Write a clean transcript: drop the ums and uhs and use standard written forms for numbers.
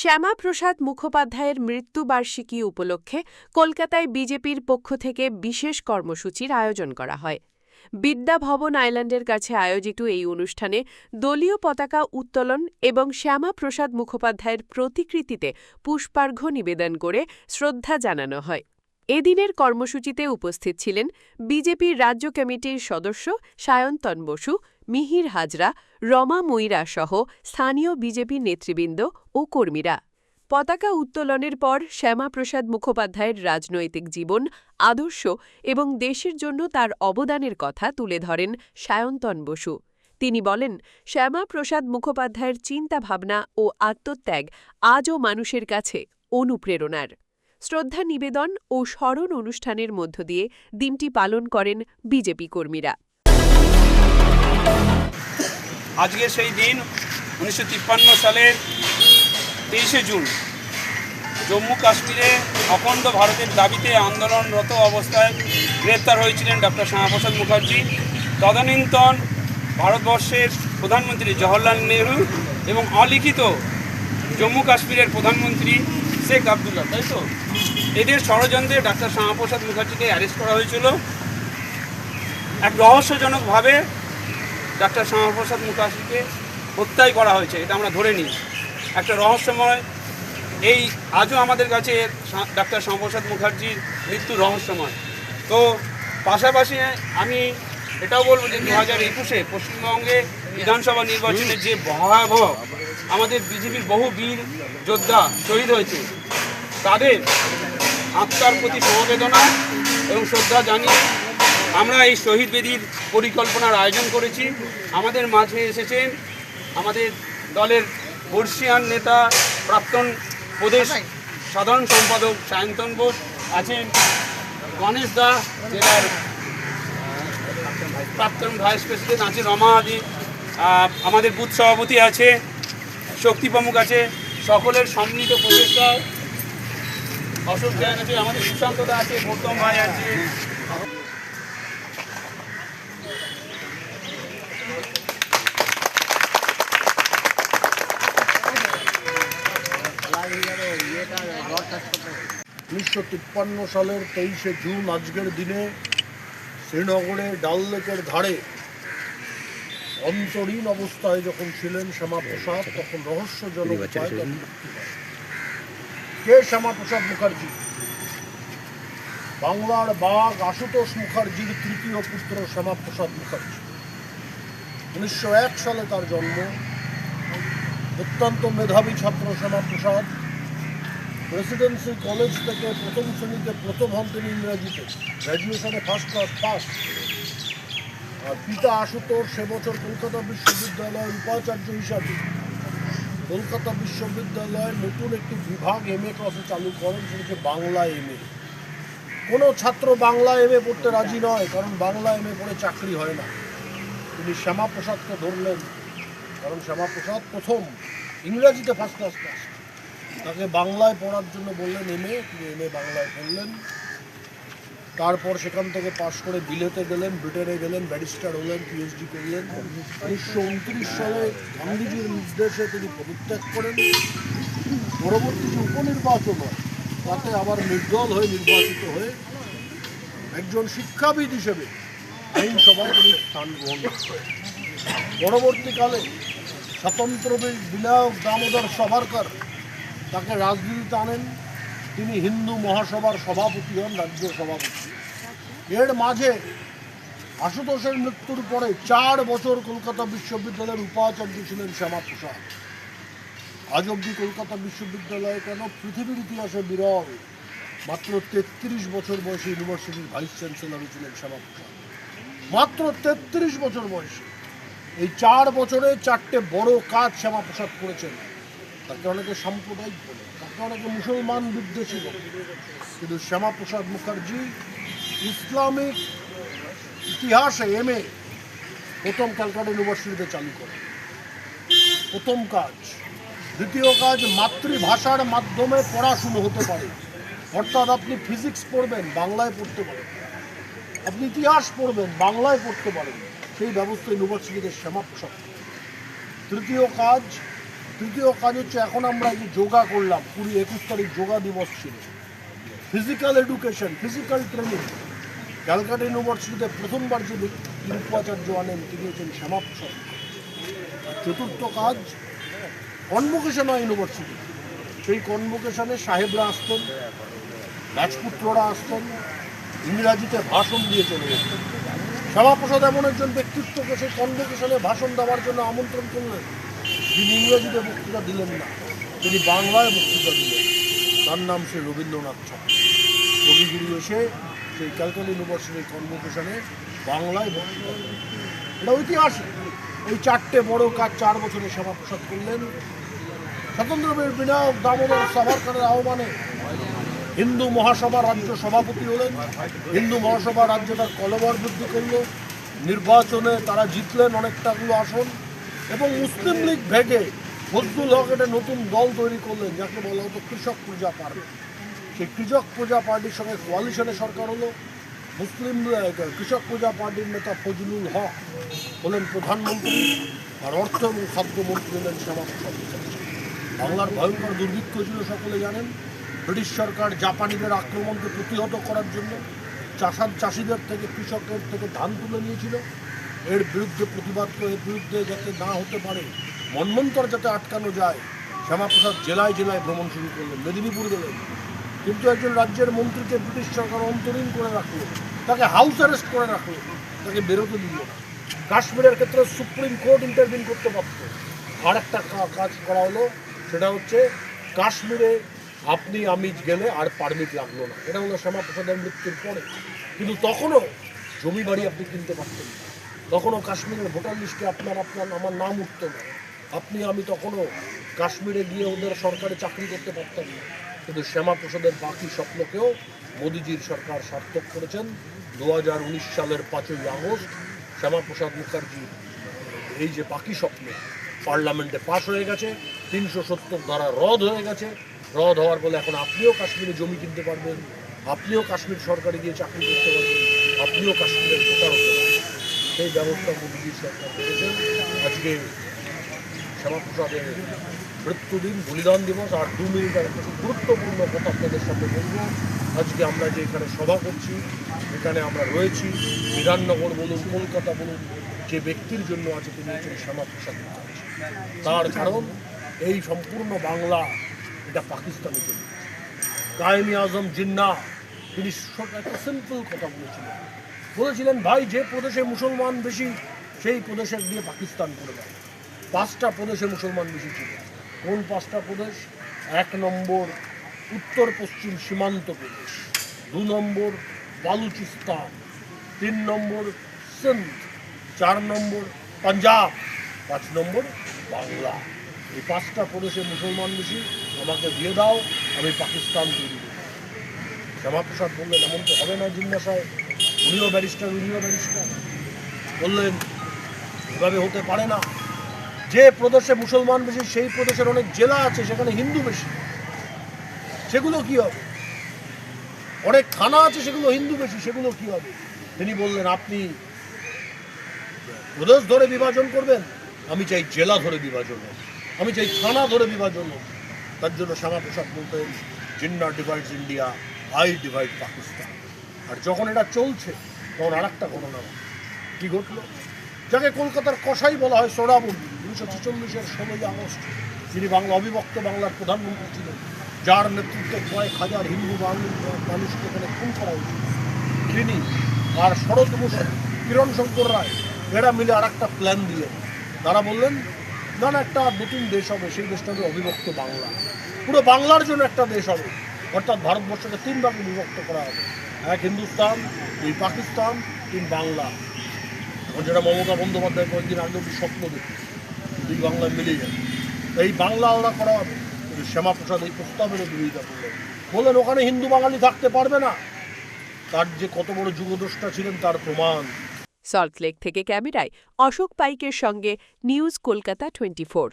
শ্যামাপ্রসাদ মুখোপাধ্যায়ের মৃত্যুবার্ষিকী উপলক্ষে কলকাতায় বিজেপির পক্ষ থেকে বিশেষ কর্মসূচির আয়োজন করা হয়। বিদ্যা ভবন আইল্যান্ডের কাছে আয়োজিত এই অনুষ্ঠানে দলীয় পতাকা উত্তোলন এবং শ্যামাপ্রসাদ মুখোপাধ্যায়ের প্রতিকৃতিতে পুষ্পার্ঘ্য নিবেদন করে শ্রদ্ধা জানানো হয়। এদিনের কর্মসূচিতে উপস্থিত ছিলেন বিজেপির রাজ্য কমিটির সদস্য সায়ন্তন বসু, মিহির হাজরা, রমা ময়রা সহ স্থানীয় বিজেপি নেতৃবৃন্দ ও কর্মীরা। পতাকা উত্তোলনের পর শ্যামাপ্রসাদ মুখোপাধ্যায়ের রাজনৈতিক জীবন, আদর্শ এবং দেশের জন্য তার অবদানের কথা তুলে ধরেন সায়ন্তন বসু। তিনি বলেন, শ্যামাপ্রসাদ মুখোপাধ্যায়ের চিন্তাভাবনা ও আত্মত্যাগ আজও মানুষের কাছে অনুপ্রেরণার। শ্রদ্ধা নিবেদন ও স্মরণ অনুষ্ঠানের মধ্য দিয়ে দিনটি পালন করেন বিজেপি কর্মীরা। আজকে সেই দিন 1953 সালের 23শে জুন জম্মু কাশ্মীরে অখণ্ড ভারতের দাবিতে আন্দোলনরত অবস্থায় গ্রেপ্তার হয়েছিলেন ডক্টর শ্যামাপ্রসাদ মুখার্জি। তদানীন্তন ভারতবর্ষের প্রধানমন্ত্রী জওহরলাল নেহরু এবং অলিখিত জম্মু কাশ্মীরের প্রধানমন্ত্রী শেখ আবদুল্লাহ, তাই তো, এদের ষড়যন্ত্রে ডক্টর শ্যামাপ্রসাদ মুখার্জিকে অ্যারেস্ট করা হয়েছিল। এক রহস্যজনকভাবে ডক্টর শ্যামাপ্রসাদ মুখার্জিকে হত্যাই করা হয়েছে, এটা আমরা ধরে নিই। একটা রহস্যময়, এই আজও আমাদের কাছে ডক্টর শ্যামাপ্রসাদ মুখার্জির মৃত্যু রহস্যময়। তো পাশাপাশি আমি এটাও বলবো যে 2021-এ পশ্চিমবঙ্গে বিধানসভা নির্বাচনে যে ভয়াবহ আমাদের বিজেপির বহু বীর যোদ্ধা শহীদ হয়েছে, তাদের আত্মার প্রতি সমবেদনা এবং শ্রদ্ধা জানিয়ে আমরা এই শহীদ বেদির পরিকল্পনার আয়োজন করেছি। আমাদের মাঝে এসেছেন আমাদের দলের বর্ষিয়ান নেতা, প্রাক্তন প্রদেশ সাধারণ সম্পাদক সায়ন্তন বোস আছেন, গণেশ দা জেলার প্রাক্তন ভাইস প্রেসিডেন্ট আছে, রমা আদি, আমাদের বুথ সভাপতি আছে, শক্তি প্রমুখ আছে। সকলের সম্মিলিত প্রচেষ্টায় অশোক জৈন আছে, আমাদের সুশান্ত দা আছে, গৌতম ভাই আছে। উনিশশো 1953 সালের 23শে জুন আজকের দিনে শ্রীনগরে ডাল লেকের ধারে অন্তরীণ অবস্থায় যখন ছিলেন শ্যামাপ্রসাদ, তখন রহস্যজনক উপায়ে তার মৃত্যু হয়। কে শ্যামাপ্রসাদ মুখার্জি? বাংলার বাঘ আশুতোষ মুখার্জির তৃতীয় পুত্র শ্যামাপ্রসাদ মুখার্জি। 1901 সালে তার জন্ম। অত্যন্ত মেধাবী ছাত্র শ্যামাপ্রসাদ। প্রেসিডেন্সি কলেজ থেকে প্রথম শ্রেণীতে প্রথম হন তিনি ইংরেজিতে, গ্র্যাজুয়েশনে ফার্স্ট ক্লাস পাস। আর পিতা আশুতোষ সে বছর কলকাতা বিশ্ববিদ্যালয়ের উপাচার্য হিসাবে কলকাতা বিশ্ববিদ্যালয়ে নতুন একটি বিভাগ MA ক্লাসে চালু করেন, সেটাকে বাংলা MA। কোনো ছাত্র বাংলা MA পড়তে রাজি নয়, কারণ বাংলা MA পড়ে চাকরি হয় না। তিনি শ্যামাপ্রসাদকে ধরলেন, কারণ শ্যামাপ্রসাদ প্রথম ইংরেজিতে ফার্স্ট ক্লাস পাস। তাকে বাংলায় পড়ার জন্য বললেন MA, তিনি MA বাংলায় পড়লেন। তারপর সেখান থেকে পাশ করে বিলেতে গেলেন, ব্রিটেনে গেলেন, ব্যারিস্টার হলেন, PhD করলেন। 1929 সালে গান্ধীজির নির্দেশে তিনি পদত্যাগ করেন। পরবর্তী যে উপনির্বাচন হয়, তাতে আবার নির্দল হয়ে নির্বাচিত হয়ে একজন শিক্ষাবিদ হিসেবে আইনসভায় তিনি স্থান গ্রহণ করেন। পরবর্তীকালে স্বতন্ত্র বিনায়ক দামোদর সাভারকর তাকে রাজনীতিতে আনেন। তিনি হিন্দু মহাসভার সভাপতি হন, রাজ্য সভাপতি। এর মাঝে আশুতোষের মৃত্যুর পরে 4 বছর কলকাতা বিশ্ববিদ্যালয়ের উপাচার্য ছিলেন শ্যামাপ্রসাদ। আজ অবধি কলকাতা বিশ্ববিদ্যালয়ে কেন পৃথিবীর ইতিহাসে বিরল, মাত্র 33 বছর বয়সে ইউনিভার্সিটির ভাইস চ্যান্সেলর ছিলেন শ্যামাপ্রসাদ। মাত্র 33 বছর বয়সে এই 4 বছরে 4টে বড় কাজ শ্যামাপ্রসাদ করেছেন। তাকে অনেকে সাম্প্রদায়িক বলে, তাকে অনেকে মুসলমান বিদ্বেষী বলে, কিন্তু শ্যামাপ্রসাদ মুখার্জি ইসলামিক ইতিহাসে MA প্রথম ক্যালকাটা ইউনিভার্সিটিতে চালু করেন, প্রথম কাজ। দ্বিতীয় কাজ, মাতৃভাষার মাধ্যমে পড়াশুনো হতে পারে, অর্থাৎ আপনি ফিজিক্স পড়বেন বাংলায় পড়তে পারেন, আপনি ইতিহাস পড়বেন বাংলায় পড়তে পারেন, সেই ব্যবস্থা ইউনিভার্সিটিতে শ্যামাপ্রসাদ। তৃতীয় কাজ, তৃতীয় কাজ হচ্ছে এখন আমরা যে যোগা করলাম, 20-21 তারিখ যোগা দিবস ছিল, physical education, physical training. Calcutta ইউনিভার্সিটিতে প্রথমবার যে উপাচার্য আনেন তিনি হচ্ছেন শ্যামাপ্রসাদ। চতুর্থ কাজ কনভোকেশন হয় ইউনিভার্সিটি, সেই কনভোকেশনে সাহেবরা আসতেন, রাজপুত্ররা আসতেন, ইংরাজিতে ভাষণ দিয়ে চলে যেতেন। শ্যামাপ্রসাদ এমন একজন ব্যক্তিত্বকে সেই কনভোকেশনে ভাষণ দেওয়ার জন্য আমন্ত্রণ করলেন, যিনি ইংরেজিতে বক্তৃতা দিলেন না, তিনি বাংলায় বক্তৃতা দিলেন। তার নাম সে রবীন্দ্রনাথ ঠাকুর। কবিগুরু এসে সেই ক্যালকাটা ইউনিভার্সিটির কনভোকেশনে বাংলায় বক্তৃতা দিলেন। এটা ঐতিহাসিক। ওই 4টে বড় কাজ 4 বছরে শ্যামাপ্রসাদ করলেন। স্বতন্ত্রবীর বিনায়ক দামোদর সাভারকরের আহ্বানে হিন্দু মহাসভা রাজ্য সভাপতি হলেন। হিন্দু মহাসভা রাজ্যটার কলবর বৃদ্ধি করল, নির্বাচনে তারা জিতলেন অনেকটাগুলো আসন, এবং মুসলিম লীগ ভেঙে ফজলুল হক একটা নতুন দল তৈরি করলেন, যাকে বলা হতো কৃষক প্রজা পার্টি। সেই কৃষক প্রজা পার্টির সঙ্গে কোয়ালিশনে সরকার হলো। মুসলিম কৃষক প্রজা পার্টির নেতা ফজলুল হক হলেন প্রধানমন্ত্রী, আর অর্থ এবং খাদ্যমন্ত্রী হলেন শ্যামাপ্রসাদ মুখার্জী। বাংলার ভয়ঙ্কর দুর্ভিক্ষ ছিল, সকলে জানেন। ব্রিটিশ সরকার জাপানিদের আক্রমণকে প্রতিহত করার জন্য চাষিদের থেকে, কৃষকের থেকে ধান তুলে নিয়েছিল। এর বিরুদ্ধে প্রতিবাদ করে, এর বিরুদ্ধে যাতে না হতে পারে, মন্বন্তর যাতে আটকানো যায়, শ্যামাপ্রসাদ জেলায় জেলায় ভ্রমণ শুরু করলেন, মেদিনীপুর গেলেন। কিন্তু একজন রাজ্যের মন্ত্রীকে ব্রিটিশ সরকার অন্তরীণ করে রাখলো, তাকে হাউস অ্যারেস্ট করে রাখলো, তাকে বেরোতে দিল না। কাশ্মীরের ক্ষেত্রে সুপ্রিম কোর্ট ইন্টারভিন করতে পারত। আর একটা কাজ করা হলো, সেটা হচ্ছে কাশ্মীরে আপনি আমি গেলে আর পারমিট লাগলো না। এটা হলো শ্যামাপ্রসাদের মৃত্যুর পরে। কিন্তু তখনও জমি বাড়ি আপনি কিনতে পারতেন না, তখনও কাশ্মীরের ভোটার লিস্টে আমার নাম উঠত না। আপনি আমি তখনও কাশ্মীরে গিয়ে ওদের সরকারে চাকরি করতে পারতাম না। কিন্তু শ্যামাপ্রসাদের বাকি স্বপ্নকেও মোদিজির সরকার সার্থক করেছেন। 2019 সালের 5ই আগস্ট শ্যামাপ্রসাদ মুখার্জি এই যে বাকি স্বপ্ন পার্লামেন্টে পাশ হয়ে গেছে, 370 ধারা রদ হয়ে গেছে। রদ হওয়ার ফলে এখন আপনিও কাশ্মীরে জমি কিনতে পারবেন, আপনিও কাশ্মীর সরকারে গিয়ে চাকরি করতে পারবেন, আপনিও কাশ্মীরের ভোটার হতে পারবেন। সেই ব্যবস্থা মোদিজির সরকার করেছেন। আজকে শ্যামাপ্রসাদের মৃত্যুদিন, বলিদান দিবস। আর 2 মিনিটের একটা গুরুত্বপূর্ণ কথা আপনাদের সামনে বলবো। আজকে আমরা যে এখানে সভা করছি, এখানে আমরা রয়েছি, বিধাননগর বলুন, কলকাতা বলুন, যে ব্যক্তির জন্য আছে তিনি হচ্ছেন শ্যামাপ্রসাদ মুখার্জি। তার কারণ এই সম্পূর্ণ বাংলা এটা পাকিস্তানের জন্য। কায়েমি আজম জিন্নাহ তিনি একটা সিম্পল কথা বলেছিলেন, ভাই যে প্রদেশে মুসলমান বেশি সেই প্রদেশে দিয়ে পাকিস্তান করে দেয়। 5টা প্রদেশে মুসলমান বেশি ছিল। কোন 5টা প্রদেশ? 1 নম্বর উত্তর পশ্চিম সীমান্ত প্রদেশ, 2 নম্বর বালুচিস্তান, 3 নম্বর সিন্ধ, 4 নম্বর পাঞ্জাব, 5 নম্বর বাংলা। এই 5টা প্রদেশে মুসলমান বেশি, আমাকে দিয়ে দাও, আমি পাকিস্তান তৈরি করব। শ্যামাপ্রসাদ বললেন এমন তো হবে না জিন্নাহ সাহেব, উনিও ব্যারিস্টার। বললেন এভাবে হতে পারে না। যে প্রদেশে মুসলমান বেশি সেই প্রদেশের অনেক জেলা আছে সেখানে হিন্দু বেশি, সেগুলো কি হবে? অনেক থানা আছে সেগুলো হিন্দু বেশি, সেগুলো কি হবে? তিনি বললেন আপনি প্রদেশ ধরে বিভাজন করবেন, আমি চাই জেলা ধরে বিভাজন হোক, আমি চাই থানা ধরে বিভাজন হোক। তার জন্য শ্যামাপ্রসাদ বলতেন Jinnah divides India, I divide Pakistan. আর যখন এটা চলছে তখন আর একটা ঘটনা কি ঘটলো, যাকে কলকাতার কসাই বলা হয় সোহরাবুদ্দিন, 1946-এর 16ই আগস্ট, যিনি অবিভক্ত বাংলার প্রধানমন্ত্রী ছিলেন, যার নেতৃত্বে কয়েক হাজার হিন্দু মানুষকে এখানে খুন করা হয়েছিল, তিনি আর শরৎ বসু, কিরণ শঙ্কর রায় এরা মিলে আর একটা প্ল্যান দিলেন। তারা বললেন না না, একটা নতুন দেশ হবে, সেই দেশটা হবে অবিভক্ত বাংলা, পুরো বাংলার জন্য একটা দেশ হবে। অর্থাৎ ভারতবর্ষকে 3 ভাগে বিভক্ত করা হবে, 1 হিন্দুস্তান, 2 পাকিস্তান, 3 বাংলা। যেটা মমতা বন্দ্যোপাধ্যায় কয়েকদিন আগে স্বপ্ন দেখি 2 বাংলা মিলিয়ে যাবে, এই বাংলা আলাদা করা হবে। কিন্তু শ্যামাপ্রসাদ এই প্রস্তাবের বিরোধিতা করলেন, বললেন ওখানে হিন্দু বাঙালি থাকতে পারবে না। তার যে কত বড় যুগদ্রষ্টা ছিলেন তার প্রমাণ। সল্টলেক থেকে ক্যামেরায় অশোক পাইকের সঙ্গে নিউজ কলকাতা 24।